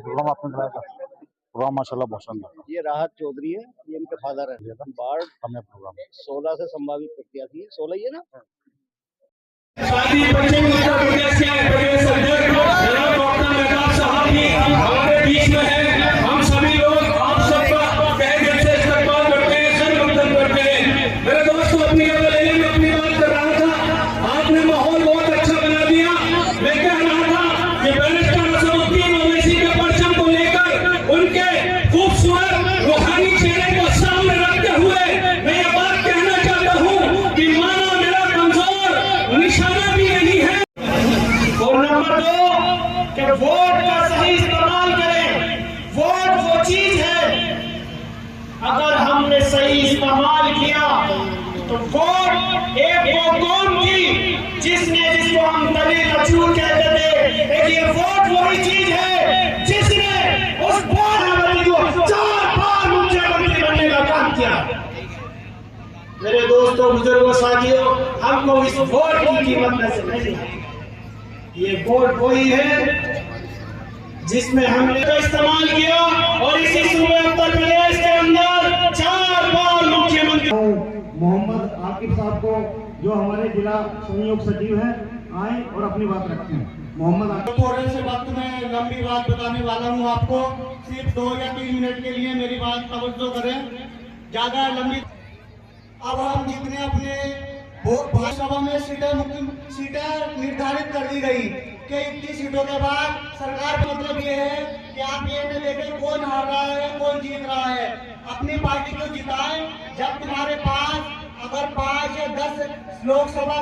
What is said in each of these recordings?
Programme आपने बनाया था, प्रोग्राम माशाल्लाह बहुत शानदार। ये राहत चौधरी है, ये इनके फादर है। बाढ़ हमने प्रोग्राम 16 से संभावित प्रक्रिया थी, 16 ही है ना। हमारे बीच में है, हम सभी लोग आप सबका तहे दिल से इस्तेमाल करते हैं, संबोधन करते हैं। मेरे दोस्तों, अपनी लेने में अपनी बात कर रहा था, आपने माहौल बहुत अच्छा बना दिया। मैं कह रहा था कि बैरिस्टर नसरुद्दीन ओवैसी के परचम को लेकर उनके खूबसूरत रूहानी चेहरे को सामने रखते हुए मैं ये बात कहना चाहता हूँ कि माना मेरा कमजोर निशाना भी नहीं है। और नंबर 2 कि वोट का सही इस्तेमाल करें। वोट वो चीज है, अगर हमने सही इस्तेमाल किया तो वोट एक वो कौम थी जिसको हम दलील अचूर कहते थे, लेकिन ये वोट वही चीज है जिसने उस प्रधानमंत्री को 4 बार मुख्यमंत्री बनने का काम किया। मेरे दोस्तों, बुजुर्गों, साथियों, हमको इस वोट की कीमत में से नहीं है। ये वोट वही है जिसमें हमने तो इस्तेमाल किया और इसी सूबे उत्तर प्रदेश के अंदर 4 बार मुख्यमंत्री मोहम्मद आकिब साहब को, जो हमारे जिला संयोग सचिव हैं, आए और अपनी बात रखते हैं। मोहम्मद आकिब, थोड़े से वक्त में लंबी बात बताने वाला हूँ आपको, सिर्फ 2 या 3 मिनट के लिए मेरी बात तवज्जो करें, ज्यादा लंबी। अब हम जितने अपने सभा में सीटें निर्धारित कर दी गई कि 21 सीटों के बाद सरकार का मतलब ये है कि आप ये न देखें कौन हार रहा है कौन जीत रहा है, अपनी पार्टी को जिताएं। जब तुम्हारे पास अगर 5 या 10 लोकसभा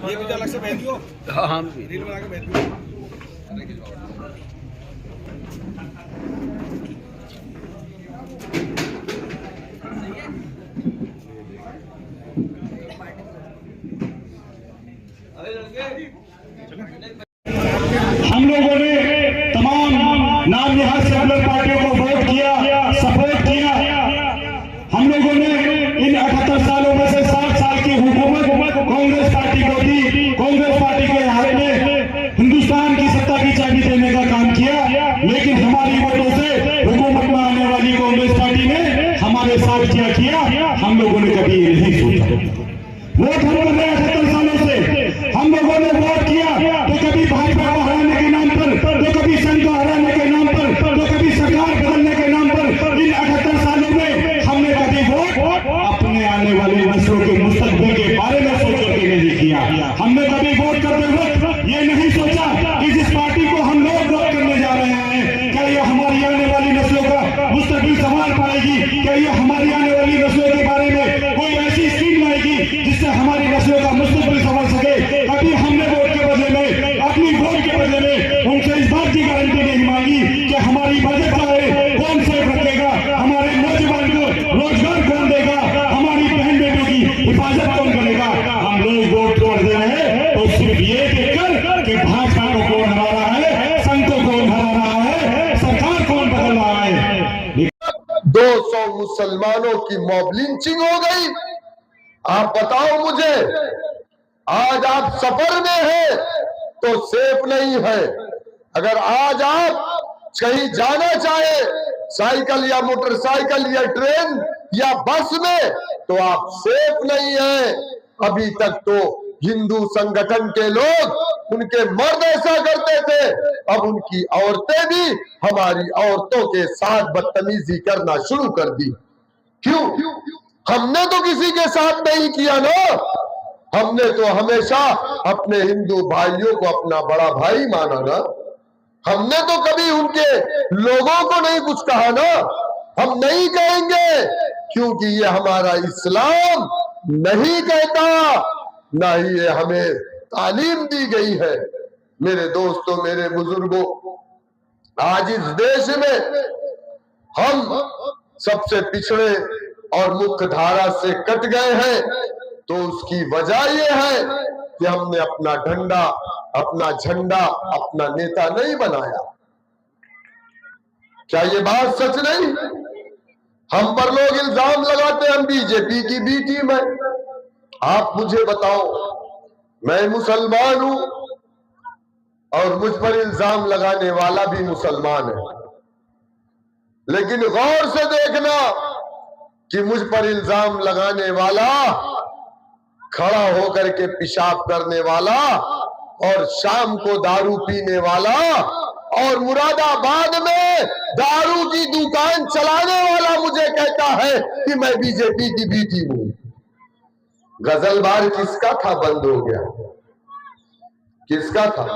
ये भी अलग से बैठ दियो, हाँ रील बना के बैठ दियो। हम लोगों ने तमाम नाम निहाद सेकुलर पार्टियों को वोट किया, सपोर्ट किया। हम लोगों ने इन 78 सालों में से 60 साल की हुकूमत कांग्रेस पार्टी को दी। कांग्रेस पार्टी के हाथ में हिंदुस्तान की सत्ता की चाबी देने का काम किया, लेकिन हमारी वोटों से हुकूमत में आने वाली कांग्रेस पार्टी ने हमारे साथ क्या किया, हम लोगों ने कभी ये नहीं सोचा। वोट हम कर रहे हैं 78 सालों से, हम लोगों ने वोट किया तो कभी भाजपा को हराने के नाम पर, तो कभी संघ को हराने के नाम पर, तो कभी सरकार बदलने के नाम पर। इन 78 सालों में हमने कभी वोट अपने आने वाले नस्लों के मुस्तकबिल के बारे में सोच के नहीं किया। हमने कभी वोट करते वक्त ये नहीं सोचा कि जिस पार्टी को हम लोग वोट करने जा रहे हैं, क्या ये हमारी आने वाली नस्लों का मुस्तकबिल संभाल पाएगी, क्या ये हमारी आने वाली नस्लों के बारे में कोई ऐसी स्कीम लाएगी जिससे हमारी नस्लों का मुस्तकबिल संभल सके। कभी हमने वोट के बदले में, अपनी वोट के बदले में उनसे इस बात की गारंटी नहीं मांगी कि हमारी बजट चाहे कौन सेफ रखेगा, हमारे नौजवान को रोजगार कौन देगा, हमारी बहन बेटों की हिफाजत कौन करेगा। हम लोग वोट तोड़ दे रहे हैं तो सिर्फ ये देखकर कि भाजपा को कौन हरा रहा है, संघ को कौन हरा रहा है, सरकार कौन बदल रहा है। 200 मुसलमानों की मॉब लिंचिंग हो गई। आप बताओ मुझे, आज आप सफर में हैं तो सेफ नहीं है। अगर आज आप कहीं जाना चाहे साइकिल या मोटरसाइकिल या ट्रेन या बस में, तो आप सेफ नहीं है। अभी तक तो हिंदू संगठन के लोग, उनके मर्द ऐसा करते थे, अब उनकी औरतें भी हमारी औरतों के साथ बदतमीजी करना शुरू कर दी। क्यों? हमने तो किसी के साथ नहीं किया ना। हमने तो हमेशा अपने हिंदू भाइयों को अपना बड़ा भाई माना ना। हमने तो कभी उनके लोगों को नहीं कुछ कहा ना। हम नहीं कहेंगे, क्योंकि ये हमारा इस्लाम नहीं कहता, ना ही ये हमें तालीम दी गई है। मेरे दोस्तों, मेरे बुजुर्गों, आज इस देश में हम सबसे पिछड़े और मुख्य धारा से कट गए हैं, तो उसकी वजह यह है कि हमने अपना डंडा, अपना झंडा, अपना नेता नहीं बनाया। क्या ये बात सच नहीं? हम पर लोग इल्जाम लगाते हैं हम बीजेपी की बी टीम है। आप मुझे बताओ, मैं मुसलमान हूं और मुझ पर इल्जाम लगाने वाला भी मुसलमान है, लेकिन गौर से देखना कि मुझ पर इल्जाम लगाने वाला खड़ा होकर के पेशाब करने वाला और शाम को दारू पीने वाला और मुरादाबाद में दारू की दुकान चलाने वाला मुझे कहता है कि मैं बीजेपी की बी टीम हूं। गजलबार किसका था? बंद हो गया। किसका था?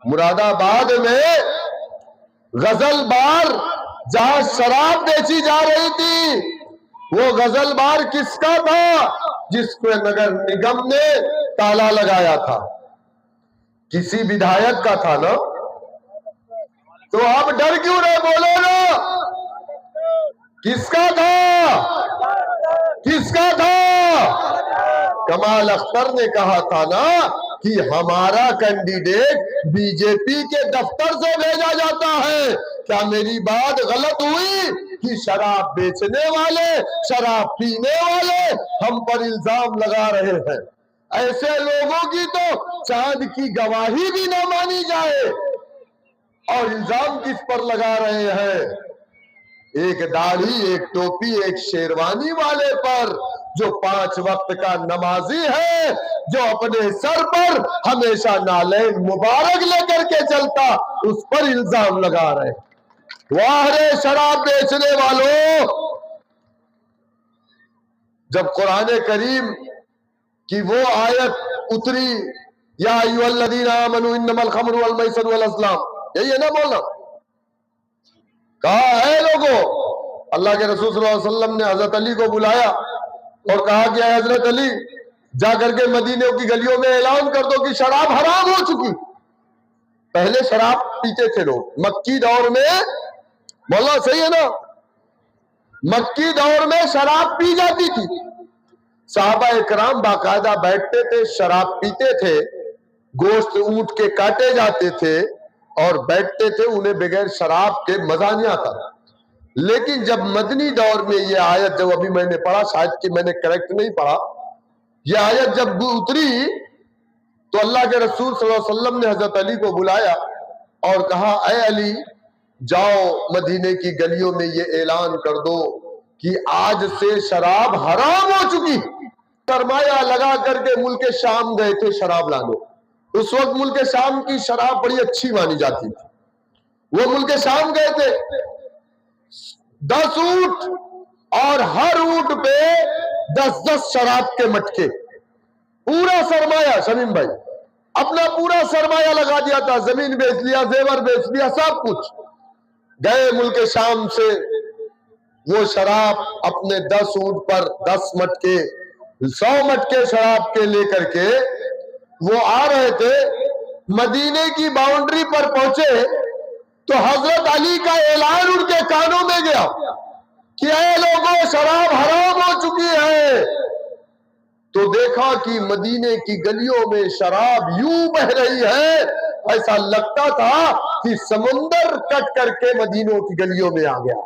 मुरादाबाद में गजल बार जहां शराब बेची जा रही थी, वो गजल बार किसका था? जिसको नगर निगम ने ताला लगाया था। किसी विधायक का था ना। तो आप डर क्यों रहे? बोलो ना, किसका था? किसका था? कमाल अख्तर ने कहा था ना कि हमारा कैंडिडेट बीजेपी के दफ्तर से भेजा जाता है। क्या मेरी बात गलत हुई कि शराब बेचने वाले, शराब पीने वाले हम पर इल्जाम लगा रहे हैं? ऐसे लोगों की तो चांद की गवाही भी ना मानी जाए। और इल्जाम किस पर लगा रहे हैं? एक दाढ़ी, एक टोपी, एक शेरवानी वाले पर, जो 5 वक्त का नमाजी है, जो अपने सर पर हमेशा नालैन मुबारक लेकर के चलता, उस पर इल्जाम लगा रहे। वाह रे शराब बेचने वालों! जब कुरान करीम की वो आयत उतरी, या अय्युहल्लज़ीना आमनू इन्नमल खम्रु वल मैसिरु वल अज़लाम, यही है ना बोलना? कहा है लोगों, अल्लाह के रसूल सल्लल्लाहु अलैहि वसल्लम ने हजरत अली को बुलाया और कहा कि हजरत अली, जाकर के मदीने की गलियों में ऐलान कर दो कि शराब हराम हो चुकी। पहले शराब पीते थे लोग मक्की दौर में, बोलना सही है ना? मक्की दौर में शराब पी जाती थी। साहबा इकराम बाकायदा बैठते थे, शराब पीते थे, गोश्त ऊंट के काटे जाते थे और बैठते थे, उन्हें बगैर शराब के मजा नहीं आता। लेकिन जब मदनी दौर में ये आयत, जब अभी मैंने पढ़ा, शायद कि मैंने करेक्ट नहीं पढ़ा, ये आयत जब उतरी तो अल्लाह के रसूल सल्लल्लाहु अलैहि वसल्लम ने हजरत अली को बुलाया और कहा, ऐ अली, जाओ मदीने की गलियों में ये ऐलान कर दो कि आज से शराब हराम हो चुकी। सरमाया लगा करके मुल्क शाम गए थे शराब लाने। उस वक्त मुल्क शाम की शराब बड़ी अच्छी मानी जाती थी। वो मुल्क शाम गए थे, 10 ऊंट और हर ऊंट पे 10-10 शराब के मटके, पूरा सरमाया, शमीम भाई अपना पूरा सरमाया लगा दिया था, जमीन बेच लिया, जेवर बेच लिया, सब कुछ। गए मुल्क शाम से वो शराब अपने 10 ऊंट पर 10 मटके, 100 मटके शराब के लेकर के वो आ रहे थे। मदीने की बाउंड्री पर पहुंचे तो हजरत अली का ऐलान उनके कानों में गया कि ऐ लोगों, शराब हराम हो चुकी है। तो देखा कि मदीने की गलियों में शराब यूं बह रही है, ऐसा लगता था कि समुंदर कट करके मदीनों की गलियों में आ गया।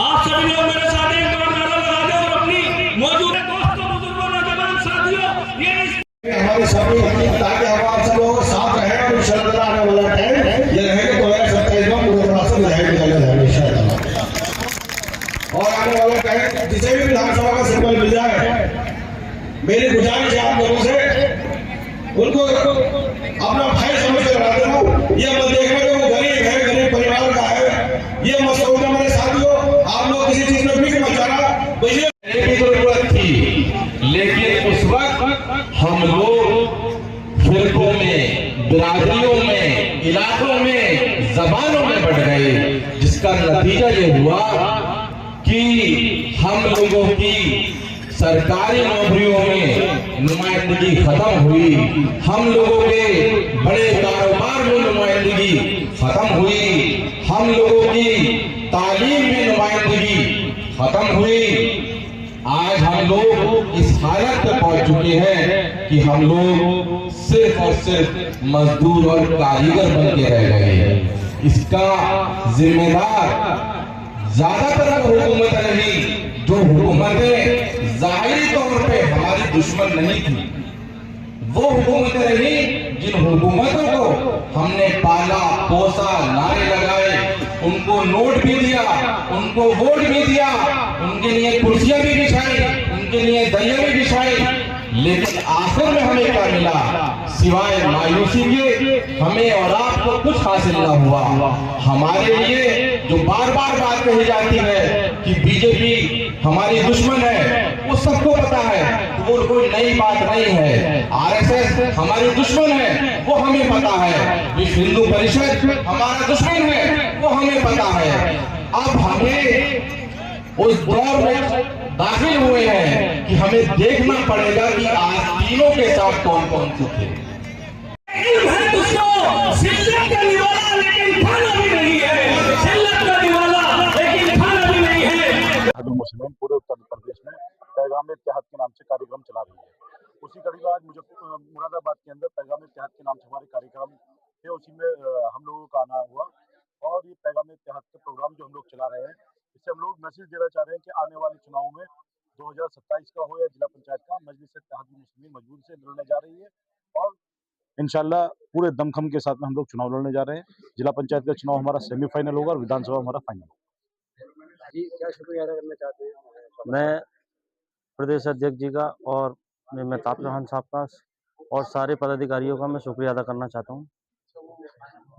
आप सभी लोग मेरे साथ एक बार नारा लगा दें और अपनी मौजूदा दोस्तों, बुजुर्गों, नौजवान साथियों, ये हमारे सभी ताकि हमारे सब लोग साथ रहे और इंशाअल्लाह आने वाला टाइम ये रहेगा 2027 में पूरे रास्ते में रहेगा इंशाअल्लाह। और आने वाला टाइम जिसे भी विधानसभा का सिंबल मिल जाए, मेरी गुजारिश है आप लोगों से, उनको अपना भाई समझ कर लड़ा देना। ये मत देखना कि वो गरीब है, गरीब परिवार का है, ये मत सोचना मेरे साथियों। आप लोग किसी चीज में फिक्र मत करना, की जरूरत थी, लेकिन उस वक्त हम लोग फिरकों में, बिरादरियों में, इलाकों में, जबानों में बढ़ गए, जिसका नतीजा ये हुआ कि हम लोगों की सरकारी नौकरियों में नुमाइंदगी खत्म हुई, हम लोगों के बड़े कारोबार में नुमाइंदगी खत्म हुई, हम लोगों की तालीम में नुमाइंदगी खत्म हुई। आज हम लोग इस हालत तक पहुंच चुके हैं कि हम लोग सिर्फ और सिर्फ मजदूर और कारीगर बन के रह गए हैं। इसका जिम्मेदार ज्यादातर हुकूमत रही, जो हुकूमतें जाहिरी तौर पे हमारी दुश्मन नहीं थी, वो हुकूमतें रही जिन हुकूमतों को हमने पाला पोसा, नारे लगाए, उनको नोट भी दिया, उनको वोट भी दिया, उनके लिए कुर्सियां भी बिछाई, उनके लिए दरिया भी बिछाई, लेकिन आखिर में हमें क्या मिला? सिवाय मायूसी के हमें और आपको कुछ हासिल ना हुआ। हमारे लिए जो बार बार बात कही जाती है कि बीजेपी हमारी दुश्मन है, वो सबको पता है, वो कोई नई बात नहीं है। आरएसएस हमारी दुश्मन है, वो हमें पता है। विश्व हिंदू परिषद हमारा दुश्मन है, वो हमें पता है। अब हमें उस दौर में दाखिल हुए हैं कि हमें देखना पड़ेगा कि आज तीनों के साथ कौन कौन से थे। शिल्लक करने वाला लेकिन खाना भी नहीं है, शिल्लक करने वाला लेकिन खाना भी नहीं है। इत्तेहादुल मुस्लिमीन पूरे उत्तर प्रदेश में पैगाम इत्तेहाद के नाम से कार्यक्रम चला रही है। उसी कड़ी में आज मुरादाबाद के अंदर पैगाम इत्तेहाद के नाम से हमारे कार्यक्रम थे, उसी में हम लोगों का आना हुआ। और ये पैगाम इत्तेहाद के प्रोग्राम जो हम लोग चला रहे हैं, इससे हम लोग मैसेज देना चाह रहे हैं कि आने वाले चुनाव में 2027 का हो या जिला पंचायत का, मजलिस इत्तेहादुल मुस्लिमीन मजबूरी से लड़ने जा रही है और इंशाल्लाह पूरे दमखम के साथ में हम लोग चुनाव लड़ने जा रहे हैं। जिला पंचायत का चुनाव हमारा सेमीफाइनल होगा और विधानसभा हमारा फाइनल होगा। जी, क्या शुक्रिया अदा करना चाहते हैं? मैं प्रदेश अध्यक्ष जी का और मेहताब चौहान साहब का और सारे पदाधिकारियों का मैं शुक्रिया अदा करना चाहता हूँ।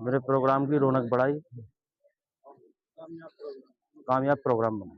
मेरे प्रोग्राम की रौनक बढ़ाई, कामयाब प्रोग्राम बना।